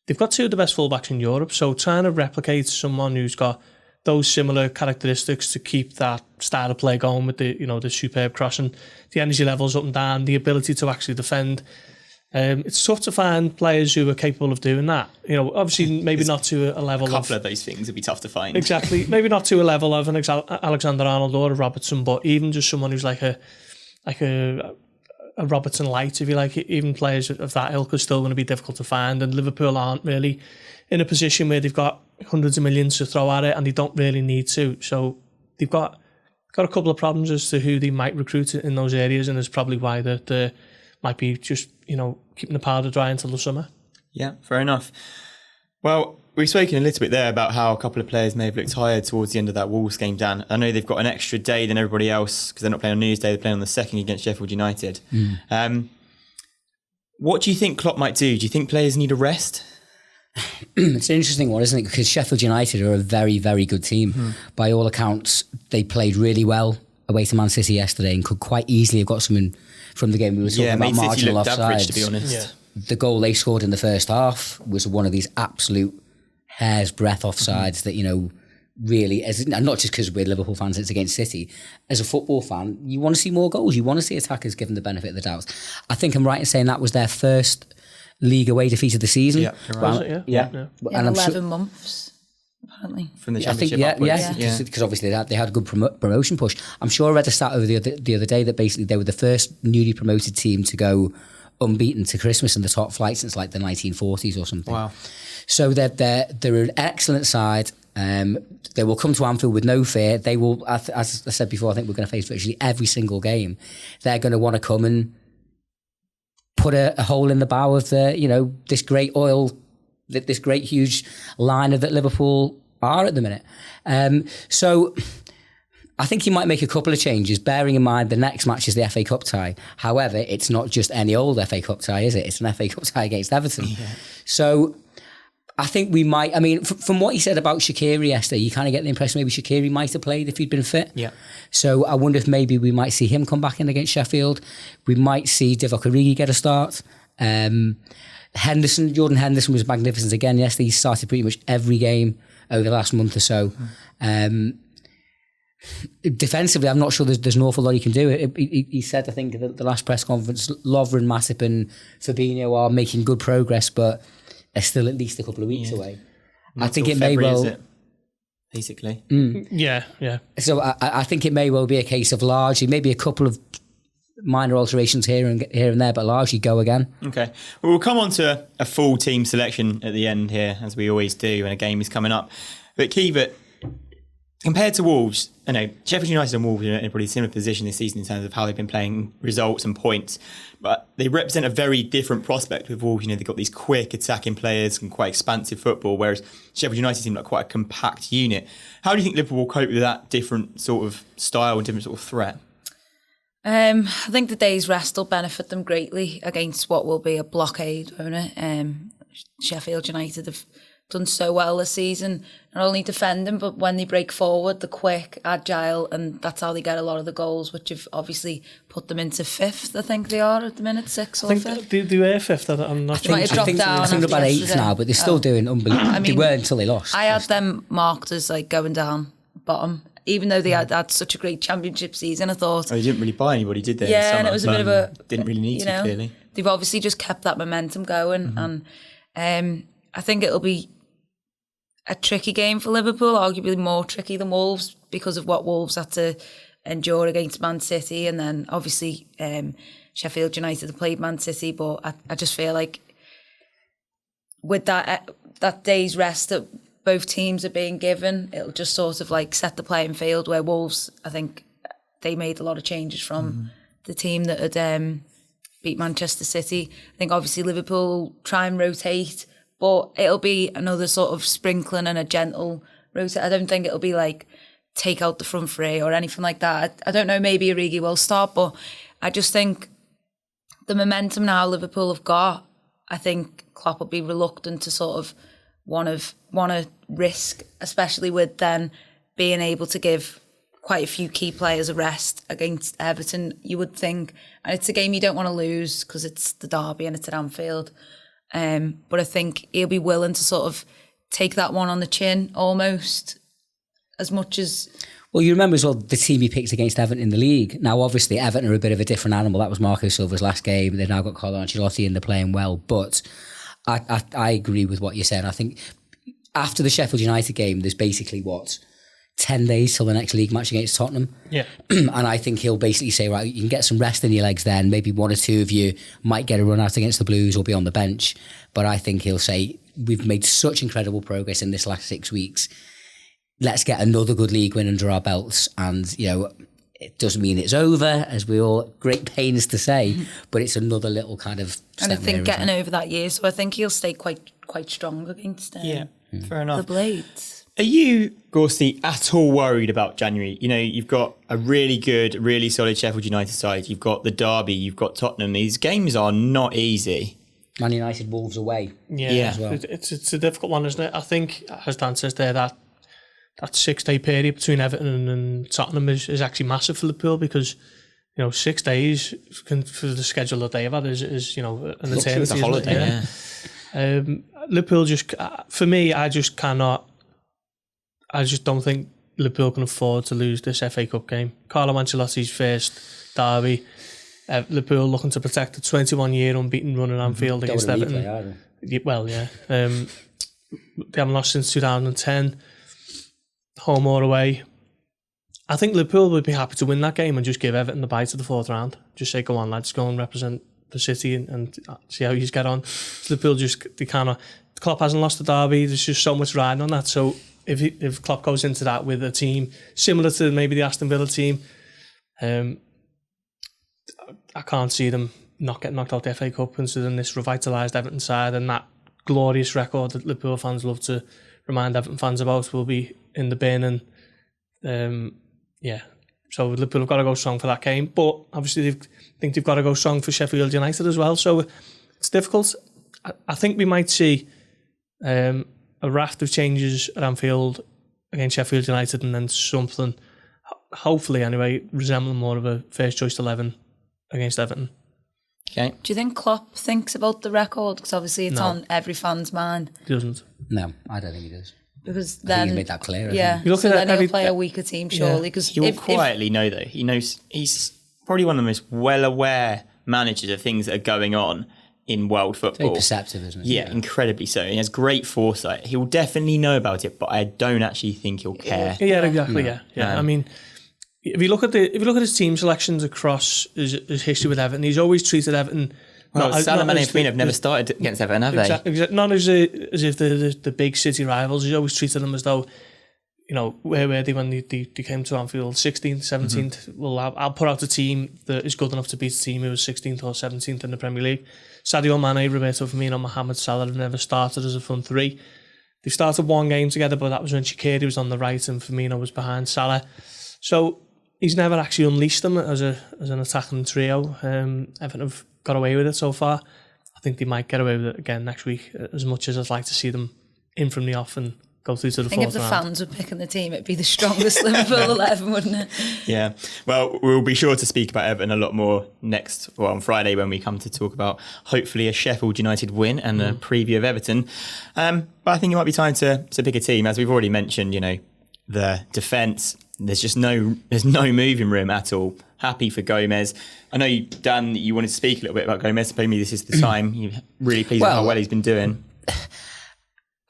they've got two of the best fullbacks in Europe. So trying to replicate someone who's got those similar characteristics to keep that style of play going with the superb crossing, the energy levels up and down, the ability to actually defend. It's tough to find players who are capable of doing that. You know, obviously maybe not to a level A couple of those things would be tough to find. Exactly. Maybe not to a level of an Alexander-Arnold or a Robertson, but even just someone who's like a Robertson light, if you like. Even players of that ilk are still going to be difficult to find, and Liverpool aren't really in a position where they've got hundreds of millions to throw at it, and they don't really need to. So they've got a couple of problems as to who they might recruit in those areas, and it's probably why they might be just, you know, keeping the powder dry until the summer. Yeah, fair enough. Well, we've spoken a little bit there about how a couple of players may have looked tired towards the end of that Wolves game, Dan. I know they've got an extra day than everybody else because they're not playing on New Year's Day, they're playing on the 2nd against Sheffield United. What do you think Klopp might do? Do you think players need a rest? It's an interesting one, isn't it? Because Sheffield United are a very, very good team. By all accounts, they played really well away to Man City yesterday and could quite easily have got something from the game. We were talking about marginal offsides. To be honest. Yeah. The goal they scored in the first half was one of these absolute hair's breadth offsides that, you know, really, and not just because we're Liverpool fans, it's against City. As a football fan, you want to see more goals. You want to see attackers given the benefit of the doubt. I think I'm right in saying that was their first league away defeat of the season. Yeah, you're right. Yeah. In 11 months, apparently. From the Championship upwards. Because obviously they had a good promotion push. I'm sure I read a stat over the other day that basically they were the first newly promoted team to go unbeaten to Christmas in the top flight since like the 1940s or something. Wow. So they're an excellent side. They will come to Anfield with no fear. They will, as I said before, I think we're going to face virtually every single game. They're going to want to come and put a hole in the bow of this great huge liner that Liverpool are at the minute. So I think he might make a couple of changes, bearing in mind the next match is the FA Cup tie. However, it's not just any old FA Cup tie, is it? It's an FA Cup tie against Everton. Yeah. So I think we might, from what he said about Shaqiri yesterday, you kind of get the impression maybe Shaqiri might have played if he'd been fit. Yeah. So I wonder if maybe we might see him come back in against Sheffield. We might see Divock Origi get a start. Jordan Henderson was magnificent again yesterday. He started pretty much every game over the last month or so. Defensively, I'm not sure there's an awful lot he can do. He said, I think, at the last press conference, Lovren, Matip and Fabinho are making good progress, but they're still at least a couple of weeks away. Not I think it February, may well... is it? Basically. Yeah. So I think it may well be a case of largely, maybe a couple of minor alterations here and there, but largely go again. Okay. Well, we'll come on to a full team selection at the end here, as we always do when a game is coming up. But Keith, compared to Wolves, I know Sheffield United and Wolves are in a pretty similar position this season in terms of how they've been playing results and points, but they represent a very different prospect with Wolves. They've got these quick attacking players and quite expansive football, whereas Sheffield United seem like quite a compact unit. How do you think Liverpool will cope with that different sort of style and different sort of threat? I think the day's rest will benefit them greatly against what will be a blockade, won't it? Sheffield United have done so well this season, not only defending, but when they break forward, they're quick, agile, and that's how they get a lot of the goals, which have obviously put them into 5th, I think they are at the minute, 6th or 5th. I think they were 5th, I'm not sure. I think they're about 8th now, but they're still doing unbelievable. They were until they lost. I had them marked as like going down bottom, even though they had such a great championship season. I thought... Oh, they didn't really buy anybody, did they? Yeah, and it was a bit of a... Didn't really need to, clearly. They've obviously just kept that momentum going, and I think it'll be a tricky game for Liverpool, arguably more tricky than Wolves because of what Wolves had to endure against Man City, and then obviously Sheffield United have played Man City, but I just feel like with that day's rest that both teams are being given, it'll just sort of like set the playing field, where Wolves, I think they made a lot of changes from the team that had beat Manchester City. I think obviously Liverpool try and rotate, but it'll be another sort of sprinkling and a gentle rotate. I don't think it'll be like take out the front three or anything like that. I don't know, maybe Origi will start, but I just think the momentum now Liverpool have got, I think Klopp will be reluctant to sort of want to risk, especially with then being able to give quite a few key players a rest against Everton, you would think. And it's a game you don't want to lose because it's the derby and it's at Anfield. But I think he'll be willing to sort of take that one on the chin almost as much as... Well, you remember as well the team he picked against Everton in the league. Now, obviously, Everton are a bit of a different animal. That was Marco Silva's last game. They've now got Carlo Ancelotti and they're playing well. But I agree with what you're saying. I think after the Sheffield United game, there's basically, 10 days till the next league match against Tottenham. Yeah. And I think he'll basically say, right, you can get some rest in your legs then. Maybe one or two of you might get a run out against the Blues or be on the bench. But I think he'll say, we've made such incredible progress in this last 6 weeks. Let's get another good league win under our belts. And, it doesn't mean it's over, as we all great pains to say, but it's another little kind of And I think getting over that year, so I think he'll stay quite strong against fair enough. the Blades. Are you, Gorsty, at all worried about January? You've got a really good, really solid Sheffield United side. You've got the Derby, you've got Tottenham. These games are not easy. Man United, Wolves away. Yeah. As well. It's a difficult one, isn't it? I think, as Dan says there, that 6-day period between Everton and Tottenham is actually massive for Liverpool because 6 days for the schedule that they have had is an eternity. It's a holiday, yeah. Liverpool for me, I just don't think Liverpool can afford to lose this FA Cup game. Carlo Ancelotti's first derby. Liverpool looking to protect the 21-year unbeaten run at Anfield against Everton. Well, yeah. They haven't lost since 2010. Home or away. I think Liverpool would be happy to win that game and just give Everton the bite of the fourth round. Just say, go on, lads, go and represent the city and see how you get on. So Liverpool Klopp hasn't lost the derby. There's just so much riding on that. So if Klopp goes into that with a team similar to maybe the Aston Villa team, I can't see them not getting knocked out the FA Cup considering this revitalised Everton side and that glorious record that Liverpool fans love to remind Everton fans about will be in the bin. And so Liverpool have got to go strong for that game, but obviously they've got to go strong for Sheffield United as well, so it's difficult. I think we might see a raft of changes at Anfield against Sheffield United and then something, hopefully anyway, resembling more of a first choice 11 against Everton. Okay. Do you think Klopp thinks about the record? Because obviously it's on every fan's mind. He doesn't. No, I don't think he does. Because I then think he made that clear. Yeah, You look so at then every- he'll play a weaker team surely. Because He will quietly know, though. He knows he's probably one of the most well-aware managers of things that are going on in world football. Very perceptive, isn't it? Yeah, incredibly so. He has great foresight. He will definitely know about it, but I don't actually think he'll care. Yeah, exactly. Yeah. I mean, if you look at his team selections across his history with Everton, he's always treated Everton. Well, Salah, Mane and Firmino have never started against Everton, have they? Not as if they're the big city rivals. He's always treated them as though, where were they when they came to Anfield? 16th, 17th. Well, I'll put out a team that is good enough to beat a team who was 16th or 17th in the Premier League. Sadio Mane, Roberto Firmino, Mohamed Salah have never started as a front three. They started one game together, but that was when Shaqiri was on the right and Firmino was behind Salah. So he's never actually unleashed them as an attacking trio. Everton have got away with it so far. I think they might get away with it again next week, as much as I'd like to see them in from the off and go through to the fourth round. I think if the fans were picking the team, it'd be the strongest Liverpool 11, wouldn't it? Yeah. Well, we'll be sure to speak about Everton a lot more on Friday when we come to talk about hopefully a Sheffield United win and a preview of Everton. But I think it might be time to pick a team. As we've already mentioned, the defence, there's no moving room at all. Happy for Gomez. I know, Dan, you wanted to speak a little bit about Gomez. Maybe this is the time. You're really pleased with how well he's been doing.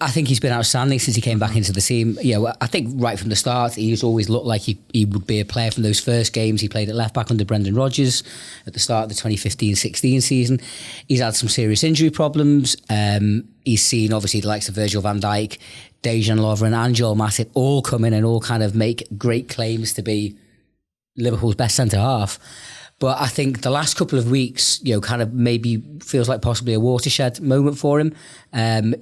I think he's been outstanding since he came back into the team. I think right from the start, he's always looked like he would be a player from those first games. He played at left back under Brendan Rodgers at the start of the 2015-16 season. He's had some serious injury problems. He's seen, obviously, the likes of Virgil van Dijk, Dejan Lovren and Joel Matip all come in and all kind of make great claims to be Liverpool's best centre-half. But I think the last couple of weeks, kind of maybe feels like possibly a watershed moment for him.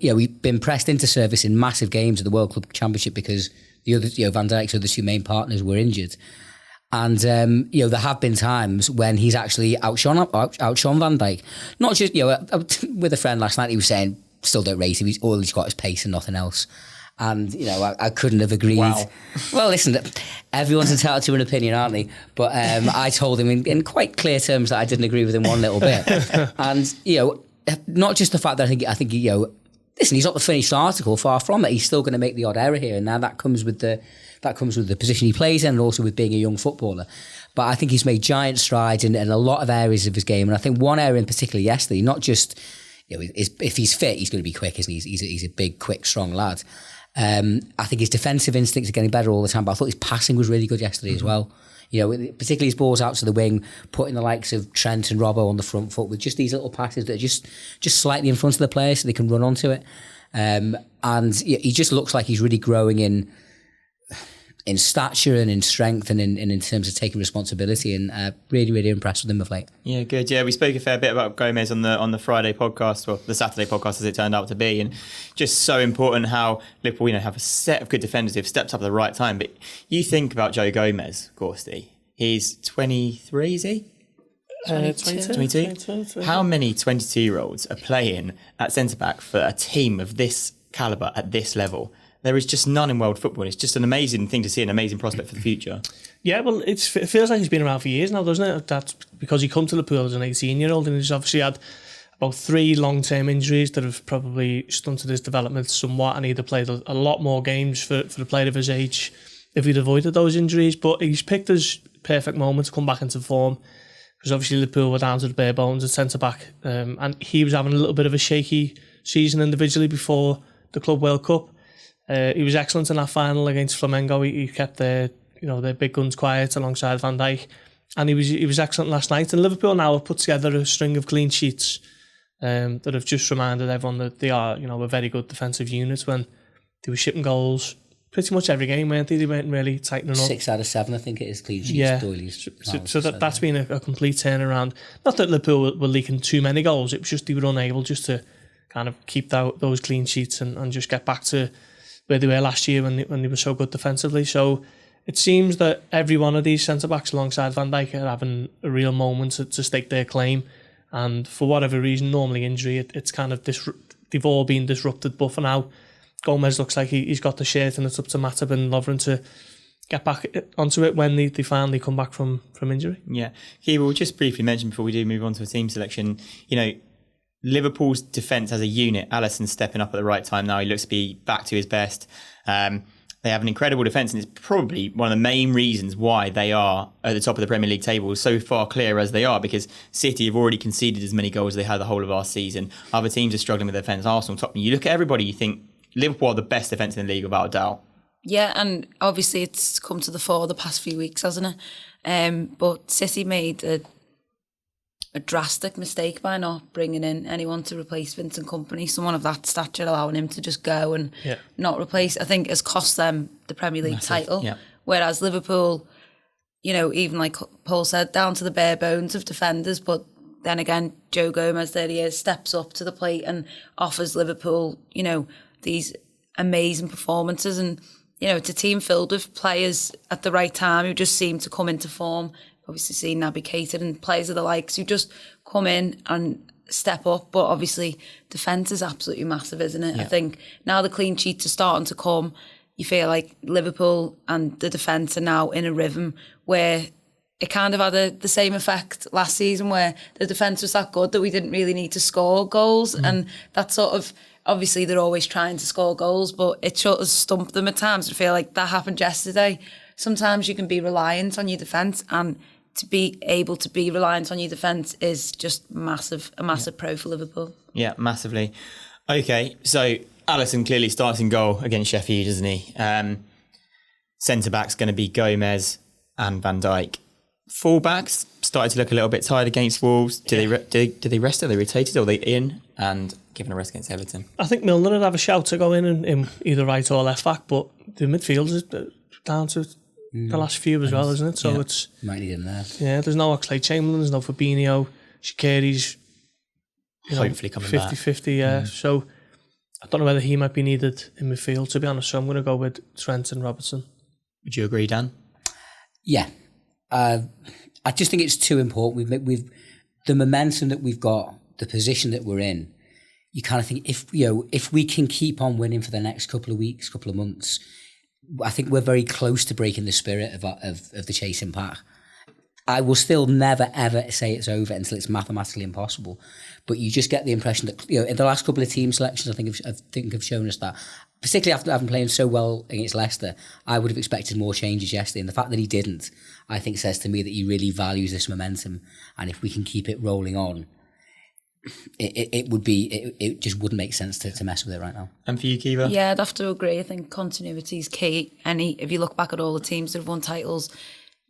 We've been pressed into service in massive games of the World Club Championship because the other, Van Dijk's other two main partners were injured. And, there have been times when he's actually outshone Van Dijk. Not just, with a friend last night, he was saying, still don't rate him. All he's got is pace and nothing else. And, I couldn't have agreed. Wow. Well, listen, everyone's entitled to an opinion, aren't they? But I told him in quite clear terms that I didn't agree with him one little bit. And, not just the fact that I think listen, he's not the finished article, far from it. He's still going to make the odd error here and now. That comes with the position he plays in and also with being a young footballer. But I think he's made giant strides in a lot of areas of his game. And I think one area in particular yesterday, not just, if he's fit, he's going to be quick, isn't he? He's a big, quick, strong lad. I think his defensive instincts are getting better all the time, but I thought his passing was really good yesterday as well. Particularly his balls out to the wing, putting the likes of Trent and Robbo on the front foot with just these little passes that are just slightly in front of the player so they can run onto it. And he just looks like he's really growing in stature and in strength and in terms of taking responsibility, and really, really impressed with him of late. Yeah, good. Yeah, we spoke a fair bit about Gomez on the Friday podcast, or the Saturday podcast as it turned out to be, and just so important how Liverpool, have a set of good defenders who have stepped up at the right time. But you think about Joe Gomez, Gorsty. He's 23, is he? 22. How many 22-year-olds are playing at centre-back for a team of this calibre at this level? There is just none in world football. It's just an amazing thing to see, an amazing prospect for the future. Yeah, well, it feels like he's been around for years now, doesn't it? That's because he come to Liverpool as an 18-year-old and he's obviously had about 3 long-term injuries that have probably stunted his development somewhat, and he'd have played a lot more games for the player of his age if he'd avoided those injuries. But he's picked his perfect moment to come back into form, because obviously Liverpool were down to the bare bones at centre-back, and he was having a little bit of a shaky season individually before the Club World Cup. He was excellent in that final against Flamengo. He kept their big guns quiet alongside Van Dijk, and he was excellent last night. And Liverpool now have put together a string of clean sheets that have just reminded everyone that they are, a very good defensive unit. When they were shipping goals pretty much every game, weren't they? They weren't really tightening up. 6 out of 7, I think it is, clean sheets. Yeah, so that's been a complete turnaround. Not that Liverpool were leaking too many goals. It was just they were unable just to kind of keep those clean sheets and just get back to where they were last year when they were so good defensively. So it seems that every one of these centre-backs alongside Van Dijk are having a real moment to stake their claim. And for whatever reason, normally injury, it's kind of they've all been disrupted. But for now, Gomez looks like he's got the shirt, and it's up to Matip and Lovren to get back onto it when they finally come back from injury. Yeah. We'll just briefly mention before we do move on to a team selection, Liverpool's defence as a unit, Alisson stepping up at the right time now. He looks to be back to his best. They have an incredible defence, and it's probably one of the main reasons why they are at the top of the Premier League table, so far clear as they are, because City have already conceded as many goals as they had the whole of last season. Other teams are struggling with their defence. Arsenal, Tottenham. You look at everybody, you think Liverpool are the best defence in the league, without a doubt. Yeah, and obviously it's come to the fore the past few weeks, hasn't it? But City made a drastic mistake by not bringing in anyone to replace Vincent Kompany, someone of that stature, allowing him to just go and not replace. I think has cost them the Premier League title. Yeah. Whereas Liverpool, even like Paul said, down to the bare bones of defenders, but then again, Joe Gomez, there he is, steps up to the plate and offers Liverpool, these amazing performances. And, it's a team filled with players at the right time who just seem to come into form. Obviously seen Naby Keita and players of the likes who just come in and step up. But obviously defence is absolutely massive, isn't it? Yeah. I think now the clean sheets are starting to come. You feel like Liverpool and the defence are now in a rhythm where it kind of had the same effect last season, where the defence was that good that we didn't really need to score goals. And that sort of, obviously they're always trying to score goals, but it sort of stumped them at times. I feel like that happened yesterday. Sometimes you can be reliant on your defence, and to be able to be reliant on your defence is just a massive pro for Liverpool. Yeah, massively. Okay, so Alisson clearly starts in goal against Sheffield, doesn't he? Centre-back's going to be Gomez and Van Dijk. Full-backs started to look a little bit tired against Wolves. Did they rest? Are they rotated, or are they in and given a rest against Everton? I think Milner would have a shout to go in either right or left back, but the midfield is down to the last few as well, isn't it? So it's might need him there. Yeah, there's no Oxlade-Chamberlain, there's no Fabinho, Shaqiri's hopefully coming 50-50, yeah. So I don't know whether he might be needed in midfield, to be honest. So I'm going to go with Trent and Robertson. Would you agree, Dan? Yeah, I just think it's too important. We've the momentum that we've got, the position that we're in. You kind of think if we can keep on winning for the next couple of weeks, couple of months, I think we're very close to breaking the spirit of the chasing pack. I will still never, ever say it's over until it's mathematically impossible. But you just get the impression that, in the last couple of team selections, I think have shown us that, particularly after having played so well against Leicester, I would have expected more changes yesterday. And the fact that he didn't, I think says to me that he really values this momentum. And if we can keep it rolling on, it just wouldn't make sense to mess with it right now. And for you, Caoimhe? Yeah, I'd have to agree. I think continuity is key. If you look back at all the teams that have won titles,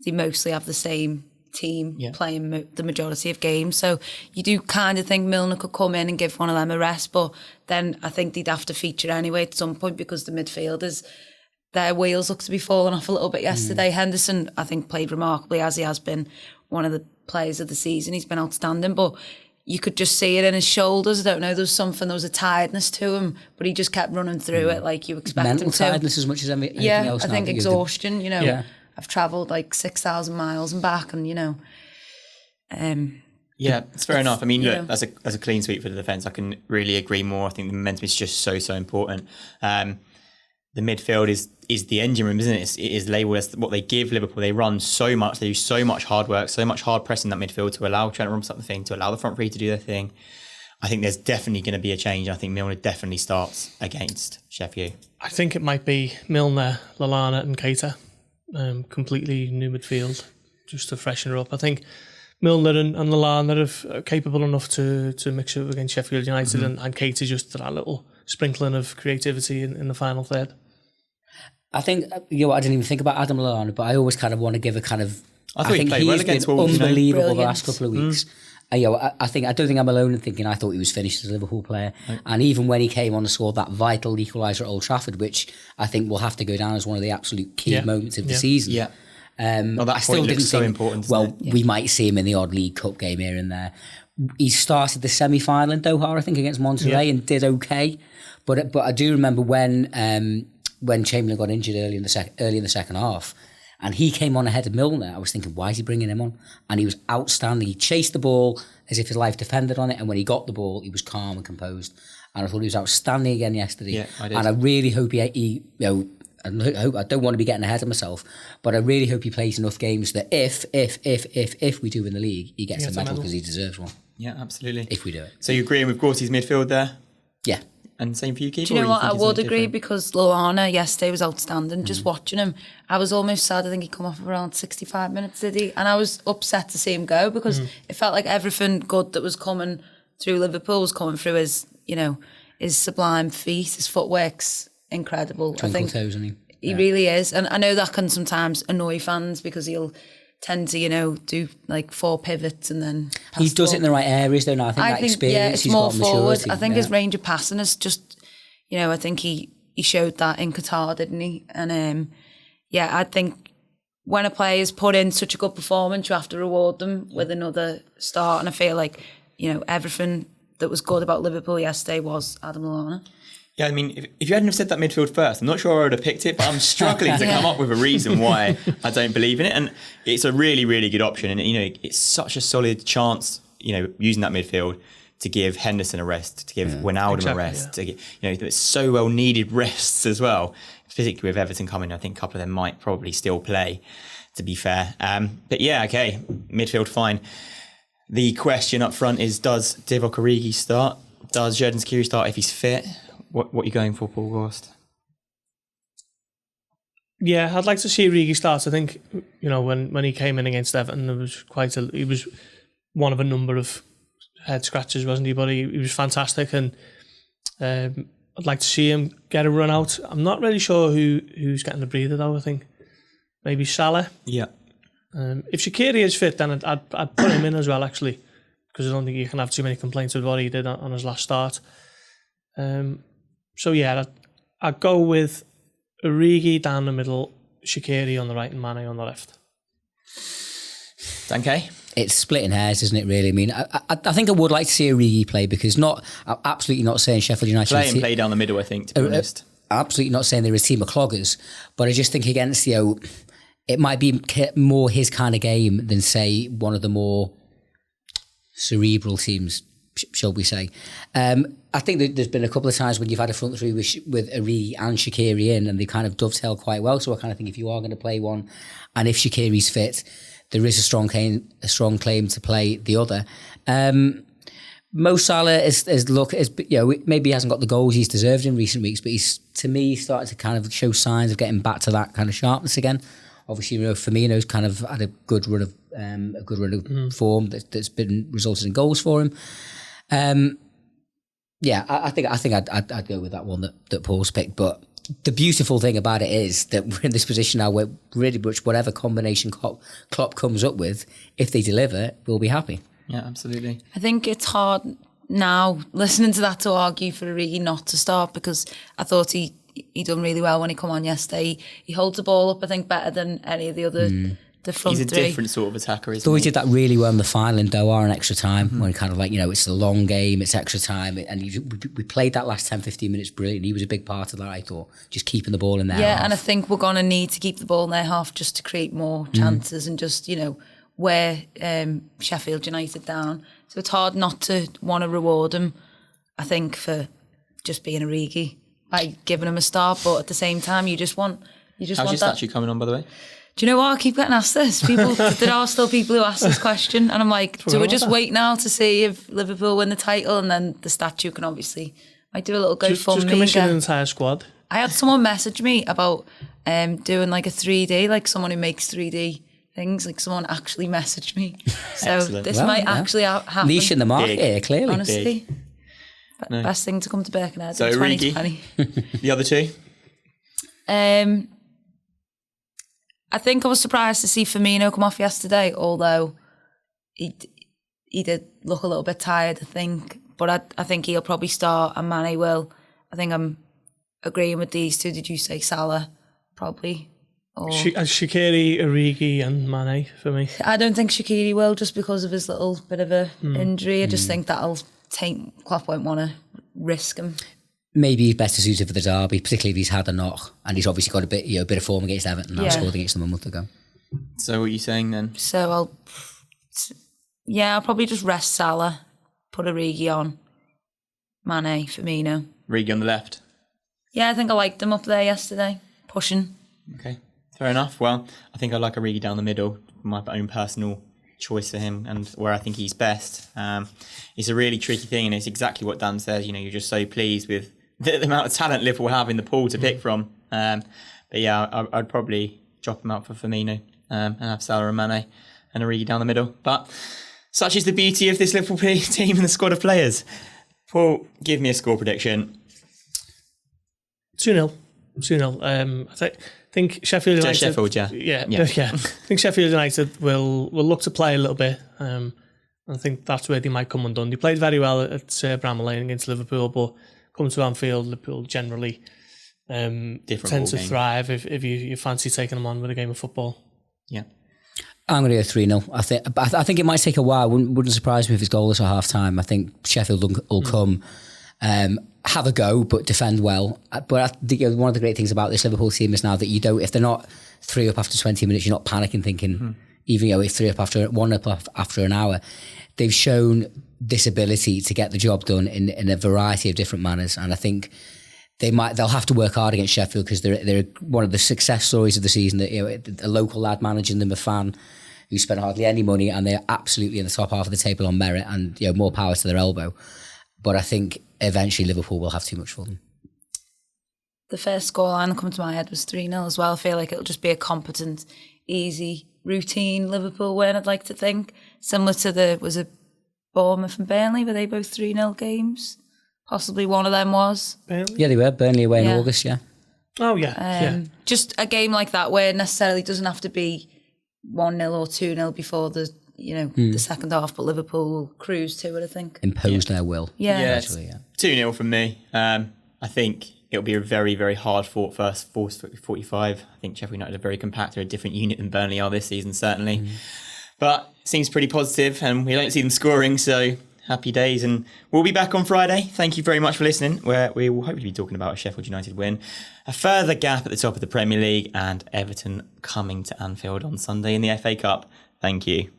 they mostly have the same team playing the majority of games. So you do kind of think Milner could come in and give one of them a rest, but then I think they'd have to feature anyway at some point because the midfielders, their wheels look to be falling off a little bit yesterday. Henderson, I think, played remarkably, as he has been one of the players of the season. He's been outstanding, but you could just see it in his shoulders. I don't know, there was a tiredness to him, but he just kept running through it like you expect him to. Mental tiredness as much as anything else. I think exhaustion, I've travelled like 6,000 miles and back and, Yeah, it's fair enough. I mean, look, as a clean sweep for the defence, I can really agree more. I think the momentum is just so important. The midfield is the engine room, isn't it? It is labelled as what they give Liverpool. They run so much, they do so much hard work, so much hard pressing that midfield to allow Trent to run something, to allow the front three to do their thing. I think there's definitely going to be a change. I think Milner definitely starts against Sheffield. I think it might be Milner, Lallana and Keita. Completely new midfield, just to freshen her up. I think Milner and Lallana are capable enough to mix it up against Sheffield United, and Keita just that little sprinkling of creativity in the final third. I think, I didn't even think about Adam Lallana, but I always kind of want to give a kind of... I think he's been unbelievable the last couple of weeks. I don't think I'm alone in thinking I thought he was finished as a Liverpool player. Right. And even when he came on and scored that vital equaliser at Old Trafford, which I think will have to go down as one of the absolute key moments of the season. Yeah. I still didn't think, important, we might see him in the odd League Cup game here and there. He started the semi-final in Doha, I think, against Monterrey and did okay. But I do remember when Chamberlain got injured early in the second half, and he came on ahead of Milner, I was thinking, why is he bringing him on? And he was outstanding. He chased the ball as if his life depended on it, and when he got the ball, he was calm and composed. And I thought he was outstanding again yesterday. Yeah, I did. And I really hope he I don't want to be getting ahead of myself, but I really hope he plays enough games that if we do win the league, he gets a medal because he deserves one. Yeah, absolutely. If we do it. So you're agreeing with Gorsty's midfield there? Yeah. And same for you, Caoimhe? Do you know what? I would agree because Lallana yesterday was outstanding. Just watching him, I was almost sad. I think he come off around 65 minutes, did he? And I was upset to see him go because it felt like everything good that was coming through Liverpool was coming through his sublime feet. His footwork's incredible. Twinkle toes, isn't he? He really is. And I know that can sometimes annoy fans because he'll tend to, do like 4 pivots and then he does it in the right areas though now. I think that experience he's got forward. maturity. I think his range of passing is just, I think he showed that in Qatar, didn't he? And I think when a player has put in such a good performance, you have to reward them with another start. And I feel like, everything that was good about Liverpool yesterday was Adam Lallana. Yeah, I mean, if you hadn't have said that midfield first, I'm not sure I would have picked it, but I'm struggling to come up with a reason why I don't believe in it. And it's a really, really good option. And, it's such a solid chance, using that midfield to give Henderson a rest, to give Wijnaldum a rest, to give, it's so well needed rests as well, particularly with Everton coming. I think a couple of them might probably still play, to be fair. But yeah, okay, midfield fine. The question up front is, does Divock Origi start? Does Xherdan Shaqiri start if he's fit? What are you going for, Paul Gorst? Yeah, I'd like to see Origi start. I think, when he came in against Everton, there was he was one of a number of head scratches, wasn't he? But he was fantastic, and I'd like to see him get a run out. I'm not really sure who's getting the breather though. I think maybe Salah. Yeah. If Shaqiri is fit, then I'd put him in as well, actually, because I don't think you can have too many complaints with what he did on his last start. So yeah, I'd go with Origi down the middle, Shaqiri on the right and Mane on the left. Okay. It's splitting hairs, isn't it, really? I mean, I think I would like to see Origi play because I'm absolutely not saying Sheffield United... Play down the middle, I think, to be honest. Absolutely not saying they're a team of cloggers, but I just think against, it might be more his kind of game than, say, one of the more cerebral teams, shall we say. I think that there's been a couple of times when you've had a front three with Origi and Shaqiri in, and they kind of dovetail quite well. So I kind of think if you are going to play one, and if Shaqiri's fit, there is a strong claim to play the other. Mo Salah maybe he hasn't got the goals he's deserved in recent weeks, but he's, to me, started to kind of show signs of getting back to that kind of sharpness again. Obviously, Firmino's kind of had a good run of form that's been resulted in goals for him. I think I'd go with that one that Paul's picked. But the beautiful thing about it is that we're in this position now where really much whatever combination Klopp comes up with, if they deliver, we'll be happy. Yeah, absolutely. I think it's hard now, listening to that, to argue for Origi not to start, because I thought he done really well when he come on yesterday. He holds the ball up, I think, better than any of the other the front He's a three. different sort of attacker, isn't So he? he did that really well in the final in Doha in extra time, when kind of like, it's a long game, it's extra time, and we played that last 10-15 minutes brilliant. He was a big part of that, I thought, just keeping the ball in there. Yeah, and I think we're going to need to keep the ball in their half just to create more chances and just, wear Sheffield United down. So it's hard not to want to reward him, I think, for just being Origi, by giving him a start. But at the same time, you just want How's your statue coming on, by the way? Do you know what? I keep getting asked this. There are still people who ask this question, and I'm like, do we just wait now to see if Liverpool win the title, and then the statue can obviously might do a little GoFundMe. Just commission an entire squad. I had someone message me about doing like a 3D, like someone who makes 3D things. Like someone actually messaged me, so Excellent. this might actually happen. Niche in the market here, clearly. Honestly, No. best thing to come to Birkenhead So in Origi. 2020. The other two? I think I was surprised to see Firmino come off yesterday, although he did look a little bit tired, I think. But I think he'll probably start, and Mane will. I think I'm agreeing with these two. Did you say Salah? Probably. Or Shaqiri, Origi and Mane for me. I don't think Shaqiri will, just because of his little bit of a injury. I just think that'll take. Klopp won't want to risk him. Maybe he's better suited for the derby, particularly if he's had a knock, and he's obviously got a bit of form against Everton. Now scored against them a month ago. So what are you saying then? So I'll probably just rest Salah, put Origi on, Mane, Firmino. Origi on the left. Yeah, I think I liked them up there yesterday, pushing. Okay, fair enough. Well, I think I like Origi down the middle, my own personal choice for him, and where I think he's best. It's a really tricky thing, and it's exactly what Dan says. You're just so pleased with the amount of talent Liverpool have in the pool to pick from. But yeah, I'd probably drop him out for Firmino and have Salah and Mane and Origi down the middle. But such is the beauty of this Liverpool team and the squad of players. Paul, give me a score prediction. 2-0. 2-0. I think Sheffield United... Sheffield, yeah. Yeah. I think Sheffield United will look to play a little bit. I think that's where they might come undone. They played very well at Bramall Lane against Liverpool, but coming to Anfield, Liverpool generally tend to thrive if you fancy taking them on with a game of football. Yeah. I'm going to go 3-0. I think it might take a while. Wouldn't surprise me if it's goalless at half time. I think Sheffield will come, have a go, but defend well. But I think one of the great things about this Liverpool team is now that if they're not 3 up after 20 minutes, you're not panicking, thinking, even if 3 up after 1 up after an hour. They've shown this ability to get the job done in a variety of different manners, and I think they'll have to work hard against Sheffield, because they're one of the success stories of the season. That a local lad managing them, a fan who spent hardly any money, and they're absolutely in the top half of the table on merit, and more power to their elbow. But I think eventually Liverpool will have too much for them. The first scoreline that come to my head was 3-0 as well. I feel like it'll just be a competent, easy, routine Liverpool win, I'd like to think. Similar to was it Bournemouth and Burnley? Were they both 3-0 games? Possibly one of them was. Burnley? Yeah, they were. Burnley away in August, yeah. Oh, yeah. Just a game like that where it necessarily doesn't have to be 1-0 or 2-0 before the second half, but Liverpool will cruise to it, I think. Impose their will. Yeah. 2-0 from me. I think it'll be a very, very hard fought first 45. I think Sheffield United are very compact. They're a different unit than Burnley are this season, certainly. But it seems pretty positive, and we don't see them scoring, so happy days. And we'll be back on Friday. Thank you very much for listening, where we will hopefully be talking about a Sheffield United win, a further gap at the top of the Premier League, and Everton coming to Anfield on Sunday in the FA Cup. Thank you.